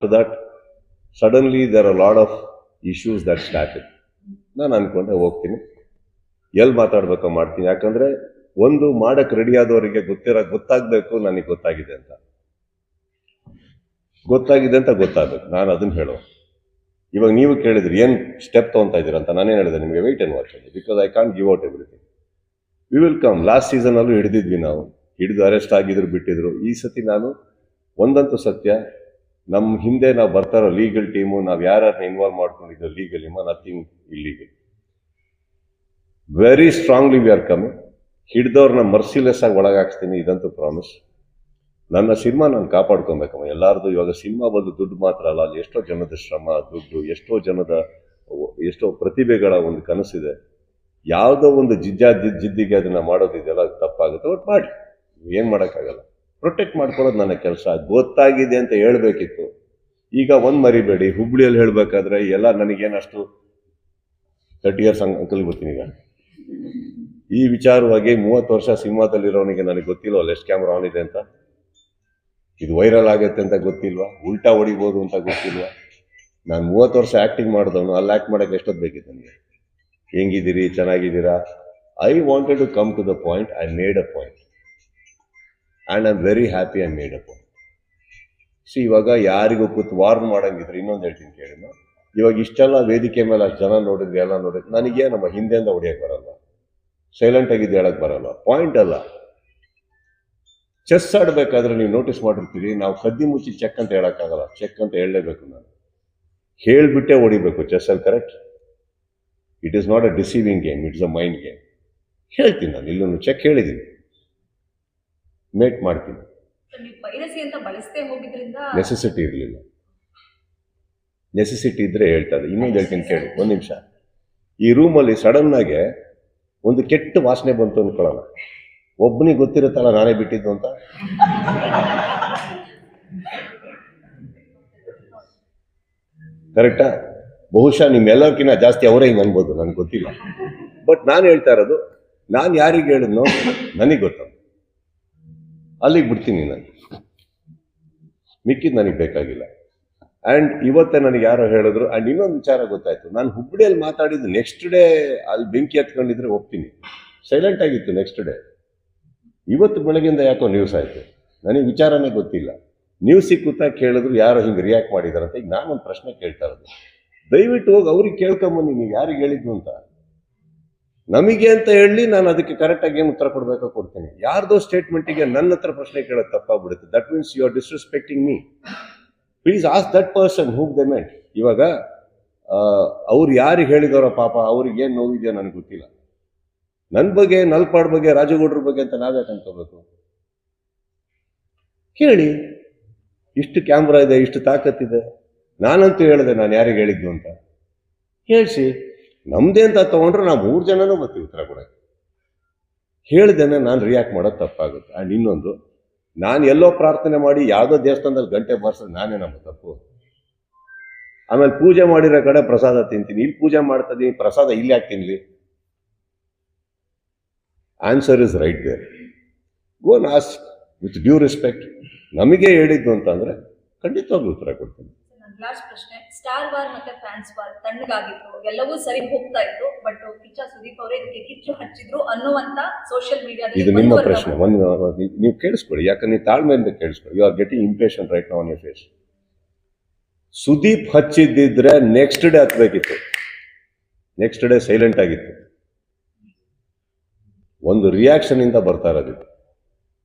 After that, suddenly there are a lot of issues that started. ನಾನು ಅನ್ಕೊಂಡೆ ಹೋಗ್ತೀನಿ, ಎಲ್ಲಿ ಮಾತಾಡ್ಬೇಕೋ ಮಾಡ್ತೀನಿ. ಯಾಕಂದ್ರೆ ಒಂದು ಮಾಡಕ್ಕೆ ರೆಡಿ ಆದವರಿಗೆ ಗೊತ್ತಾಗಬೇಕು ನನಗೆ ಗೊತ್ತಾಗಿದೆ ಅಂತ ಗೊತ್ತಾಗಬೇಕು. ನಾನು ಅದನ್ನ ಹೇಳೋ. ಇವಾಗ ನೀವು ಕೇಳಿದ್ರಿ ಏನು ಸ್ಟೆಪ್ ತೊಗೊತಾ ಇದ್ದೀರಾ ಅಂತ. ನಾನೇನು ಹೇಳಿದೆ ನಿಮಗೆ, ವೆಯ್ಟ್ ಅಂಡ್ ವಾಚ್ ಅಂತ. Because I can't give out everything. We will come. Last season ಅಲ್ಲೂ ಹಿಡಿದಿದ್ವಿ ನಾವು, ಹಿಡಿದು ಅರೆಸ್ಟ್ ಆಗಿದ್ರು, ಬಿಟ್ಟಿದ್ರು. ಈ ಸತಿ ನಾನು ಒಂದಂತೂ ಸತ್ಯ, ನಮ್ಮ ಹಿಂದೆ ನಾವು ಬರ್ತಾ ಇರೋ ಲೀಗಲ್ ಟೀಮು, ನಾವು ಯಾರನ್ನ ಇನ್ವಾಲ್ವ್ ಮಾಡ್ಕೊಂಡಿದ್ದೋ legally, nothing illegal. Very strongly we are coming. ಹಿಡ್ದವ್ರನ್ನ ಮರ್ಸಿಲೆಸ್ ಆಗಿ ಒಳಗಾಕ್ಸ್ತೀನಿ, ಇದಂತೂ ಪ್ರಾಮಿಸ್. ನನ್ನ ಸಿನಿಮಾ ನಾನು ಕಾಪಾಡ್ಕೊಬೇಕಮ್ಮ. ಎಲ್ಲಾರ್ದು ಇವಾಗ ಸಿನಿಮಾ ಬಂದು ದುಡ್ಡು ಮಾತ್ರ ಅಲ್ಲ, ಅಲ್ಲಿ ಎಷ್ಟೋ ಜನದ ಶ್ರಮ, ದುಡ್ಡು, ಎಷ್ಟೋ ಪ್ರತಿಭೆಗಳ ಒಂದು ಕನಸಿದೆ. ಯಾವುದೋ ಒಂದು ಜಿದ್ದಿಗೆ ಅದನ್ನ ಮಾಡೋದಿದೆಯಲ್ಲ, ಅದು ತಪ್ಪಾಗುತ್ತೆ. ಒಟ್ಟು ಮಾಡಿ, ಏನು ಮಾಡೋಕ್ಕಾಗಲ್ಲ. ಪ್ರೊಟೆಕ್ಟ್ ಮಾಡ್ಕೊಳ್ಳೋದು ನನ್ನ ಕೆಲಸ. ಗೊತ್ತಾಗಿದೆ ಅಂತ ಹೇಳ್ಬೇಕಿತ್ತು. ಈಗ ಒಂದು ಮರಿಬೇಡಿ, ಹುಬ್ಳಿಯಲ್ಲಿ ಹೇಳ್ಬೇಕಾದ್ರೆ ಎಲ್ಲ ನನಗೇನಷ್ಟು 30 years ಅಂಕಲ್ ಗೊತ್ತೀನಿ. ಈಗ ಈ ವಿಚಾರವಾಗಿ 30 ವರ್ಷ ಸಿನಿಮಾದಲ್ಲಿರೋನಿಗೆ ನನಗೆ ಗೊತ್ತಿಲ್ವ ಎಷ್ಟು ಕ್ಯಾಮ್ರಾ ಆನ್ ಇದೆ ಅಂತ, ಇದು ವೈರಲ್ ಆಗುತ್ತೆ ಅಂತ ಗೊತ್ತಿಲ್ವಾ, ಉಲ್ಟಾ ಹೊಡಿಬೋದು ಅಂತ ಗೊತ್ತಿಲ್ವಾ. ನಾನು 30 ವರ್ಷ ಆ್ಯಕ್ಟಿಂಗ್ ಮಾಡಿದವನು, ಅಲ್ಲಿ ಆ್ಯಕ್ಟ್ ಮಾಡೋಕ್ಕೆ ಎಷ್ಟೊತ್ತು ಬೇಕಿತ್ತು ನನಗೆ. ಹೆಂಗಿದ್ದೀರಿ, ಚೆನ್ನಾಗಿದ್ದೀರಾ? I wanted to come to the point. I made a point and I am very happy I made a point. ಇವಾಗ ಯಾರಿಗೂ ಕೂತು ವಾರ್ನ್ ಮಾಡಂಗಿದ್ರೆ ಇನ್ನೊಂದು ಹೇಳ್ತೀನಿ ಕೇಳಿ. ಇವಾಗ ಇಷ್ಟೆಲ್ಲ ವೇದಿಕೆ ಮೇಲೆ ಅಷ್ಟು ಜನ ನೋಡಿದ್ರಿ, ಎಲ್ಲ ನೋಡಿದ್ರಿ, ನನಗೆ ನಮ್ಮ ಹಿಂದೆಯಿಂದ ಹೊಡಿಯೋಕ್ಕೆ ಬರಲ್ಲ, ಸೈಲೆಂಟ್ ಆಗಿದ್ದು ಹೇಳಕ್ ಬರಲ್ಲ. ಪಾಯಿಂಟ್ ಅಲ್ಲ. ಚೆಸ್ ಆಡಬೇಕಾದ್ರೆ ನೀವು ನೋಟಿಸ್ ಮಾಡಿರ್ತೀರಿ, ನಾವು ಕದ್ದಿ ಮುಚ್ಚಿ ಚೆಕ್ ಅಂತ ಹೇಳಕ್ಕಾಗಲ್ಲ. ಚೆಕ್ ಅಂತ ಹೇಳಲೇಬೇಕು. ನಾನು ಹೇಳ್ಬಿಟ್ಟೆ ಹೊಡಿಬೇಕು ಚೆಸ್ಸಲ್ಲಿ, correct? It is not a deceiving game, it's a mind game. ಹೇಳ್ತೀನಿ ನಾನು, ಇಲ್ಲೂ ಚೆಕ್ ಹೇಳಿದ್ದೀನಿ, ಮೇಕ್ ಮಾಡ್ತೀನಿ. ನೆಸೆಸಿಟಿ ಇರಲಿಲ್ಲ. ನೆಸೆಸಿಟಿ ಇದ್ರೆ ಹೇಳ್ತಾರೆ. ಇನ್ನೊಂದು ಹೇಳ್ತೀನಿ ಕೇಳಿ, ಒಂದು ನಿಮಿಷ. ಈ ರೂಮಲ್ಲಿ ಸಡನ್ ಆಗಿ ಒಂದು ಕೆಟ್ಟ ವಾಸನೆ ಬಂತು ಅನ್ಕೊಳ್ಳೋಣ, ಒಬ್ಬನಿಗೆ ಗೊತ್ತಿರುತ್ತಲ್ಲ ನಾನೇ ಬಿಟ್ಟಿದ್ದು ಅಂತ. ಕರೆಕ್ಟಾ? ಬಹುಶಃ ನಿಮ್ಮೆಲ್ಲರಿಗಿಂತ ಜಾಸ್ತಿ ಅವರೇ ಹಿಂಗೆ ಅನ್ಬೋದು, ನನಗೆ ಗೊತ್ತಿಲ್ಲ. ಬಟ್ ನಾನು ಹೇಳ್ತಾ ಇರೋದು, ನಾನು ಯಾರಿಗೆ ಹೇಳಿದ್ನೋ ನನಗೆ ಗೊತ್ತ, ಅಲ್ಲಿಗೆ ಬಿಡ್ತೀನಿ ನಾನು. ಮಿಕ್ಕಿದ್ದು ನನಗೆ ಬೇಕಾಗಿಲ್ಲ. ಆ್ಯಂಡ್ ಇವತ್ತೇ ನನಗೆ ಯಾರೋ ಹೇಳಿದ್ರು. ಆ್ಯಂಡ್ ಇನ್ನೊಂದು ವಿಚಾರ ಗೊತ್ತಾಯ್ತು, ನಾನು ಹುಬ್ಬಳ್ಳಿಯಲ್ಲಿ ಮಾತಾಡಿದ್ದು ನೆಕ್ಸ್ಟ್ ಡೇ ಅಲ್ಲಿ ಬೆಂಕಿ ಹತ್ಕೊಂಡಿದ್ರೆ ಒಪ್ತೀನಿ, ಸೈಲೆಂಟ್ ಆಗಿತ್ತು ನೆಕ್ಸ್ಟ್ ಡೇ. ಇವತ್ತು ಬೆಳಗಿಂದ ಯಾಕೋ ನ್ಯೂಸ್ ಆಯಿತು, ನನಗೆ ವಿಚಾರನೇ ಗೊತ್ತಿಲ್ಲ. ನ್ಯೂಸ್ ಸಿಕ್ಕುತ್ತಾ ಕೇಳಿದ್ರು ಯಾರೋ ಹಿಂಗೆ ರಿಯಾಕ್ಟ್ ಮಾಡಿದಾರೆ ಅಂತ. ಈಗ ನಾನೊಂದು ಪ್ರಶ್ನೆ ಕೇಳ್ತಾ ಇರೋದು, ದಯವಿಟ್ಟು ಹೋಗಿ ಅವ್ರಿಗೆ ಕೇಳ್ಕೊಂಬನ್ನಿ, ನೀವು ಯಾರಿಗೆ ಹೇಳಿದ್ದು ಅಂತ. ನಮಗೆ ಅಂತ ಹೇಳಿ ನಾನು ಅದಕ್ಕೆ ಕರೆಕ್ಟಾಗಿ ಏನು ಉತ್ತರ ಕೊಡಬೇಕೋ ಕೊಡ್ತೀನಿ. ಯಾರ್ದೋ ಸ್ಟೇಟ್ಮೆಂಟಿಗೆ ನನ್ನ ಹತ್ರ ಪ್ರಶ್ನೆ ಕೇಳೋದು ತಪ್ಪಾಗ್ಬಿಡುತ್ತೆ. That means you are disrespecting me. Please ask that person whom they meant. ಇವಾಗ ಅವ್ರು ಯಾರಿಗೆ ಹೇಳಿದವರ ಪಾಪ, ಅವ್ರಿಗೆ ಏನು ನೋವಿದೆಯೋ ನನಗೆ ಗೊತ್ತಿಲ್ಲ. ನನ್ನ ಬಗ್ಗೆ, ನಲ್ಪಾಡ್ ಬಗ್ಗೆ, ರಾಜಗೌಡ್ರ ಬಗ್ಗೆ ಅಂತ ನಾವ್ಯಾಕೆ ಅನ್ಕೋಬೇಕು? ಕೇಳಿ. ಇಷ್ಟು ಕ್ಯಾಮ್ರಾ ಇದೆ, ಇಷ್ಟು ತಾಕತ್ತಿದೆ. ನಾನಂತೂ ಹೇಳಿದೆ ನಾನು ಯಾರಿಗೆ ಹೇಳಿದ್ದು ಅಂತ. ಹೇಳಿಸಿ. ನಮ್ದೇ ಅಂತ ತಗೊಂಡ್ರೆ ನಾವು 3 ಜನನೂ ಬರ್ತೀವಿ ಉತ್ತರ ಕೊಡೋಕ್ಕೆ. ಹೇಳ್ದೇನೆ ನಾನು ರಿಯಾಕ್ಟ್ ಮಾಡೋದು ತಪ್ಪಾಗುತ್ತೆ. ಆ್ಯಂಡ್ ಇನ್ನೊಂದು, ನಾನು ಎಲ್ಲೋ ಪ್ರಾರ್ಥನೆ ಮಾಡಿ ಯಾವುದೋ ದೇವಸ್ಥಾನದಲ್ಲಿ ಗಂಟೆ ಬಾರಿಸೋದು ನಾನೇ ನಮ್ಮ ತಪ್ಪು. ಆಮೇಲೆ ಪೂಜೆ ಮಾಡಿರೋ ಕಡೆ ಪ್ರಸಾದ ತಿಂತೀನಿ, ಇಲ್ಲಿ ಪೂಜೆ ಮಾಡ್ತಾ ಇದ್ದೀನಿ, ಪ್ರಸಾದ ಇಲ್ಲಿ ಯಾಕೆ ತಿನ್ಲಿ? Answer is right there. Go and ask with due respect. ನಮಗೆ ಹೇಳಿದ್ದು ಅಂತಂದ್ರೆ ಖಂಡಿತವಾಗ್ಲೂ ಉತ್ತರ ಕೊಡ್ತೀನಿ. ಲಾಸ್ಟ್ ಪ್ರಶ್ನೆ, ಸ್ಟಾರ್ ವಾರ್ ಮತ್ತೆ ಫ್ಯಾನ್ಸ್ ವಾರ್ ತಣ್ಣಗಾಗಿತ್ತು, ಎಲ್ಲವೂ ಸರಿ ಹೋಗ್ತಾ ಇತ್ತು. ಬಟ್ ಕಿಚ್ಚ ಸುದೀಪ್ ಅವರೇ ಇದಕ್ಕೆ ಕಿಚ್ಚು ಹಚ್ಚಿದ್ರು ಅನ್ನುವಂತ ಸೋಷಿಯಲ್ ಮೀಡಿಯಾದಲ್ಲಿ. ಇದು ನಿಮ್ಮ ಪ್ರಶ್ನೆ, ನೀವು ಕೇಳಿಸ್ಕೊಳ್ಳಿ. ಯಾಕಂದ್ರೆ ನೀವು ತಾಳ್ಮೆಯಿಂದ ಕೇಳಿಸ್ಕೊಳ್ಳಿ. You are getting impatient right now on your face. Sudeep ಹಚ್ಚಿದ್ದಿದ್ರೆ ನೆಕ್ಸ್ಟ್ ಡೇ ಹತ್ಬೇಕಿತ್ತು. ನೆಕ್ಸ್ಟ್ ಡೇ ಸೈಲೆಂಟ್ ಆಗಿತ್ತು. ಒಂದು ರಿಯಾಕ್ಷನ್ ಇಂದ ಬರ್ತಾ ಇರೋದಿತ್ತು,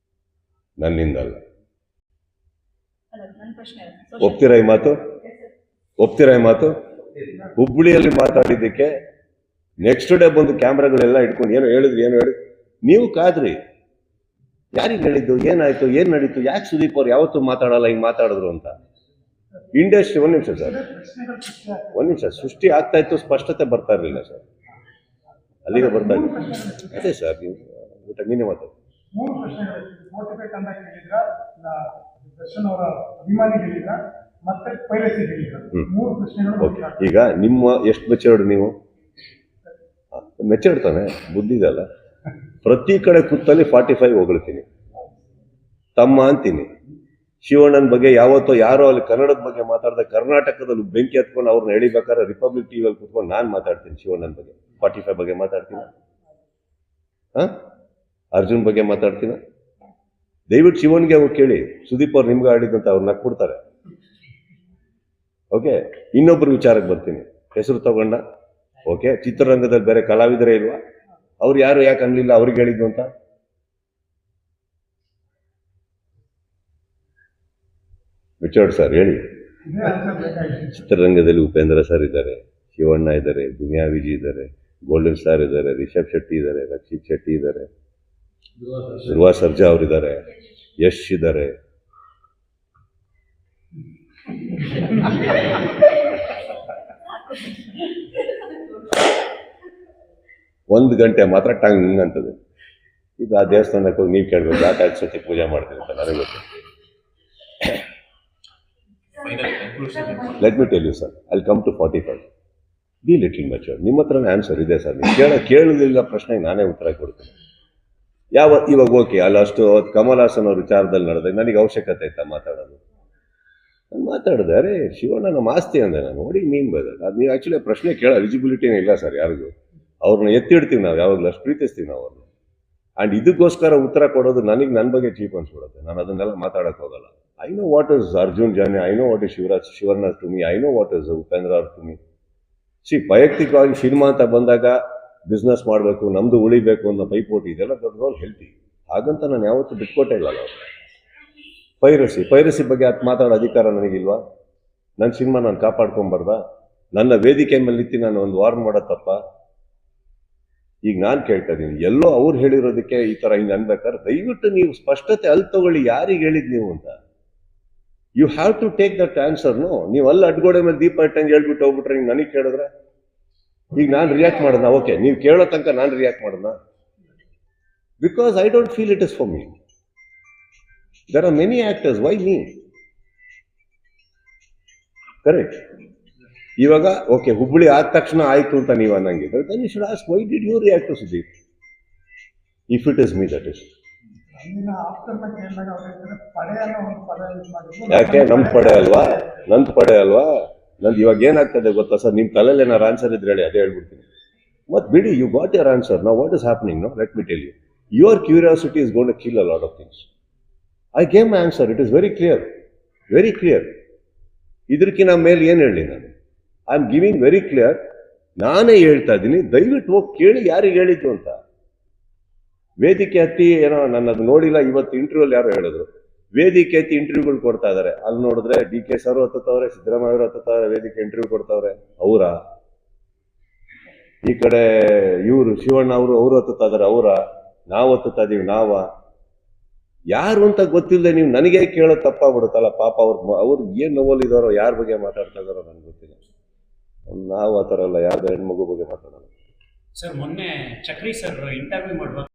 ನನ್ನಿಂದಲ್ಲ. ಒಪ್ತೀರಾ ಈ ಮಾತು? ಒಪ್ತೀರಾ ಈ ಮಾತು? ಹುಬ್ಬಳ್ಳಿಯಲ್ಲಿ ಮಾತಾಡಿದ್ದಕ್ಕೆ ನೆಕ್ಸ್ಟ್ ಡೇ ಬಂದು ಕ್ಯಾಮ್ರಾಗಳೆಲ್ಲ ಇಟ್ಕೊಂಡು ಏನು ಹೇಳಿದ್ರಿ, ನೀವು ಕಾದ್ರಿ. ಯಾರಿಗೆ ಹೇಳಿದ್ದು, ಏನಾಯ್ತು, ಏನ್ ನಡೀತು, ಯಾಕೆ ಸುದೀಪ್ ಅವ್ರು ಯಾವತ್ತೂ ಮಾತಾಡಲ್ಲ, ಹಿಂಗೆ ಮಾತಾಡಿದ್ರು ಅಂತ. ಇಂಡಸ್ಟ್ರಿ, ಒಂದು ನಿಮಿಷ ಸರ್, ಒಂದು ನಿಮಿಷ. ಸೃಷ್ಟಿ ಆಗ್ತಾ ಇತ್ತು, ಸ್ಪಷ್ಟತೆ ಬರ್ತಾ ಇರಲಿಲ್ಲ ಸರ್. ಅಲ್ಲಿಗೆ ಬರ್ತಾ ಇತ್ತು. ಅದೇ ಸರ್, ನೀವು ನೀನೇ ಮಾತಾಡಿ. ಈಗ ನಿಮ್ಮ ಎಷ್ಟು ಮೆಚೂರ್ಡ್, ನೀವು ಮೆಚೂರ್ಡ್ ತಾನೆ, ಬುದ್ಧಿ ಇದಲ್ಲ. ಪ್ರತಿ ಕಡೆ ಕೂತಲ್ಲಿ 45 ಹೊಗಳ್ತೀನಿ, ತಮ್ಮ ಅಂತೀನಿ, ಶಿವಣ್ಣನ ಬಗ್ಗೆ ಯಾವತ್ತೋ ಯಾರೋ ಅಲ್ಲಿ ಕನ್ನಡದ ಬಗ್ಗೆ ಮಾತಾಡ್ದೆ, ಕರ್ನಾಟಕದಲ್ಲಿ ಬೆಂಕಿ ಹತ್ಕೊಂಡು ಅವ್ರನ್ನ ಎಳಿಬೇಕಾದ್ರೆ ರಿಪಬ್ಲಿಕ್ ಟಿವಿಯಲ್ಲಿ ಕುತ್ಕೊಂಡು ನಾನು ಮಾತಾಡ್ತೀನಿ ಶಿವಣ್ಣನ ಬಗ್ಗೆ. 45 ಬಗ್ಗೆ ಮಾತಾಡ್ತೀನಿ, ಅರ್ಜುನ್ ಬಗ್ಗೆ ಮಾತಾಡ್ತೀನಿ. ದಯವಿಟ್ಟು ಶಿವನ್ಗೆ ಹೋಗಿ ಕೇಳಿ, ಸುದೀಪ್ ಅವ್ರು ನಿಮ್ಗೆ ಆಡಿದಂತ ಅವ್ರು ನಕ್ಬಿಡ್ತಾರೆ. ಓಕೆ, ಇನ್ನೊಬ್ರು ವಿಚಾರಕ್ಕೆ ಬರ್ತೀನಿ. ಹೆಸರು ತಗೊಂಡ, ಓಕೆ, ಚಿತ್ರರಂಗದಲ್ಲಿ ಬೇರೆ ಕಲಾವಿದರೇ ಇಲ್ವಾ? ಅವ್ರು ಯಾರು ಯಾಕೆ ಅನ್ಲಿಲ್ಲ ಅವ್ರಿಗೆ ಹೇಳಿದ್ದು ಅಂತ? ರಿಚರ್ಡ್ ಸರ್ ಹೇಳಿ. ಚಿತ್ರರಂಗದಲ್ಲಿ ಉಪೇಂದ್ರ ಸರ್ ಇದ್ದಾರೆ, ಶಿವಣ್ಣ ಇದ್ದಾರೆ, ದುನಿಯಾ ವಿಜಿ ಇದ್ದಾರೆ, ಗೋಲ್ಡನ್ ಸ್ಟಾರ್ ಇದ್ದಾರೆ, ರಿಷಬ್ ಶೆಟ್ಟಿ ಇದ್ದಾರೆ, ರಕ್ಷಿತ್ ಶೆಟ್ಟಿ ಇದ್ದಾರೆ, ಧ್ರುವ ಸರ್ಜಾ ಅವರಿದ್ದಾರೆ, ಯಶ್ ಇದ್ದಾರೆ. ಒಂದು ಗಂಟೆ ಮಾತ್ರ ಟಂಗ್ ಅಂತದೆ. ಇದು ಆ ದೇವಸ್ಥಾನಕ್ಕೆ ಹೋಗಿ ನೀವು ಕೇಳಬೇಕು, ಯಾಕೆ ಐದು ಸತಿ ಪೂಜೆ ಮಾಡ್ತೀವಿ ಅಂತ ನನಗೆ ಗೊತ್ತು. Let me tell you sir, I come to 45. Be little mature. ನಿಮ್ಮ ಹತ್ರನೇ ಆನ್ಸರ್ ಇದೆ ಸರ್. ನೀವು ಕೇಳಲಿಲ್ಲ ಪ್ರಶ್ನೆಗೆ ನಾನೇ ಉತ್ತರ ಕೊಡ್ತೀನಿ. ಇವಾಗ ಓಕೆ, ಅಲ್ಲ ಅಷ್ಟು ಕಮಲ್ ಹಾಸನ್ ಅವ್ರ ವಿಚಾರದಲ್ಲಿ ನಡೆದಾಗ ನನಗೆ ಅವಶ್ಯಕತೆ ಆಯ್ತಾ ಮಾತಾಡೋದು? ನಾನು ಮಾತಾಡಿದೆ, ಅರೆ ಶಿವಣ್ಣ ನಮ್ಮ ಆಸ್ತಿ ಅಂದೆ ನಾನು. ನೋಡಿ ಮೀನ್ ಬದಲು ಅದು ನೀವು ಆ್ಯಕ್ಚುಲಿ ಪ್ರಶ್ನೆ ಕೇಳೋ ಎಲಿಜಿಬಿಲಿಟಿನೇ ಇಲ್ಲ ಸರ್ ಯಾರಿಗೂ. ಅವ್ರನ್ನ ಎತ್ತಿಡ್ತೀವಿ ನಾವು, ಯಾವಾಗಲೂ ಅಷ್ಟು ಪ್ರೀತಿಸ್ತೀವಿ ನಾವು ಅವ್ರನ್ನ. ಆ್ಯಂಡ್ ಇದಕ್ಕೋಸ್ಕರ ಉತ್ತರ ಕೊಡೋದು ನನಗೆ ನನ್ನ ಬಗ್ಗೆ ಚೀಪ್ ಅನ್ಸ್ಬಿಡುತ್ತೆ. ನಾನು ಅದನ್ನೆಲ್ಲ ಮಾತಾಡೋಕೆ ಹೋಗಲ್ಲ. I know what is Arjun Janya, I know what is Shivanna to me, I know what is Upendra ಅವ್ರ ಟು ಮಿ. ವೈಯಕ್ತಿಕವಾಗಿ ಸಿನಿಮಾ ಅಂತ ಬಂದಾಗ ಬಿಸ್ನೆಸ್ ಮಾಡಬೇಕು, ನಮ್ಮದು ಉಳಿಬೇಕು ಅನ್ನೋ ಪೈಪೋಟಿ ಇದೆಲ್ಲ ದೊಡ್ಡದವ್ರು ಹೆಲ್ತಿ. ಹಾಗಂತ ನಾನು ಯಾವತ್ತೂ ಬಿಟ್ಕೊಟ್ಟೇ ಇಲ್ಲ. ನಾವು ಪೈರಸಿ ಬಗ್ಗೆ ಅದು ಮಾತಾಡೋ ಅಧಿಕಾರ ನನಗಿಲ್ವಾ? ನನ್ನ ಸಿನಿಮಾ ನಾನು ಕಾಪಾಡ್ಕೊಂಬಾರ್ದ? ನನ್ನ ವೇದಿಕೆ ಮೇಲೆ ನಿಂತು ನಾನು ಒಂದು ವಾರ್ನ್ ಮಾಡೋ ತಪ್ಪ? ಈಗ ನಾನು ಕೇಳ್ತಾ ಇದ್ದೀನಿ, ಎಲ್ಲೋ ಅವ್ರು ಹೇಳಿರೋದಕ್ಕೆ ಈ ಥರ ಹಿಂಗೆ ಅನ್ಬೇಕಾದ್ರೆ ದಯವಿಟ್ಟು ನೀವು ಸ್ಪಷ್ಟತೆ ಅಲ್ಲಿ ತಗೊಳ್ಳಿ, ಯಾರಿಗೆ ಹೇಳಿದ್ ನೀವು ಅಂತ. You have to take that ಆನ್ಸರ್ನು. ನೀವು ಅಲ್ಲಿ ಅಡ್ಗೋಡೆ ಮೇಲೆ ದೀಪ ಇಟ್ಟಂಗೆ ಹೇಳ್ಬಿಟ್ಟು ಹೋಗ್ಬಿಟ್ರೆ ನೀವು ನನಗೆ ಕೇಳಿದ್ರೆ ಈಗ ನಾನು ರಿಯಾಕ್ಟ್ ಮಾಡೋಣ? ಓಕೆ, ನೀವು ಕೇಳೋ ತನಕ ನಾನು ರಿಯಾಕ್ಟ್ ಮಾಡೋಣ? Because I don't feel it is for me. There are many actors, why me? Correct. ಇವಾಗ ಓಕೆ, ಹುಬ್ಬಳ್ಳಿ ಆದ ತಕ್ಷಣ ಆಯ್ತು ಅಂತ ನೀವು ಅನ್ನಂಗಿದ್ರೆ then you should ask, why did you react to Sudeep? If it is me, that is. ಯಾಕೆ ನಮ್ ಪಡೆ ಅಲ್ವಾ? ನಂದು ಪಡೆ ಅಲ್ವಾ? ನಂದು ಇವಾಗ ಏನಾಗ್ತದೆ ಗೊತ್ತಾ ಸರ್, ನಿಮ್ಮ ತಲೆಯಲ್ಲಿ ಏನಾರು ಆನ್ಸರ್ ಇದ್ರೆ ಹೇಳಿ, ಅದೇ ಹೇಳ್ಬಿಡ್ತೀನಿ. ಮತ್ತೆ ಬಿಡಿ, you got your answer. Now what is happening? No, let me tell you, your curiosity is gonna kill a lot of things. I gave my answer, it is very clear, very clear. ಇದಕ್ಕಿಂತ ಮೇಲೆ ಏನು ಹೇಳಿ ನಾನು? I am giving very clear. ನಾನೇ ಹೇಳ್ತಾ ಇದ್ದೀನಿ, ದಯವಿಟ್ಟು ಹೋಗಿ ಕೇಳಿ ಯಾರಿಗೆ ಹೇಳಿದ್ದು ಅಂತ. ವೇದಿಕೆ ಹತ್ತಿ ಏನೋ ನನ್ನ ಅದು ನೋಡಿಲ್ಲ, ಇವತ್ತು ಇಂಟರ್ವ್ಯೂಲ್ಲಿ ಯಾರು ಹೇಳಿದ್ರು ವೇದಿಕೆ ಹತ್ತಿ ಇಂಟರ್ವ್ಯೂಗಳು ಕೊಡ್ತಾ ಇದಾರೆ. ಅಲ್ಲಿ ನೋಡಿದ್ರೆ DK ಸರ್ ಹತ್ತವ್ರೆ, ಸಿದ್ದರಾಮಯ್ಯ ಅವರು ಹತ್ತವ್ರೆ, ವೇದಿಕೆ ಇಂಟರ್ವ್ಯೂ ಕೊಡ್ತಾವ್ರೆ. ಅವರ ಈ ಕಡೆ ಇವರು ಶಿವಣ್ಣ ಅವರು ಹತ್ತುತ್ತಾ ಇದಾರೆ. ನಾವು ಹತ್ತುತ್ತಾ ಇದೀವಿ. ಯಾರು ಅಂತ ಗೊತ್ತಿಲ್ಲದೆ ನೀವು ನನಗೆ ಕೇಳೋದು ತಪ್ಪಾಗ್ಬಿಡುತ್ತಲ್ಲ. ಪಾಪ ಅವ್ರು ಏನ್ ನೋವಲ್ಲಿದ್ದಾರೋ, ಯಾರ ಬಗ್ಗೆ ಮಾತಾಡ್ತಾ ಇದಾರೋ ನನ್ಗೆ ಗೊತ್ತಿಲ್ಲ. ನಾವು ಆ ಥರ ಅಲ್ಲ, ಯಾವ್ದೋ ಹೆಣ್ಮಗು ಬಗ್ಗೆ ಮಾತಾಡೋಣ. ಸರ್, ಮೊನ್ನೆ ಚಕ್ರಿ ಸರ್ ಇಂಟರ್ವ್ಯೂ ಮಾಡುವಾಗ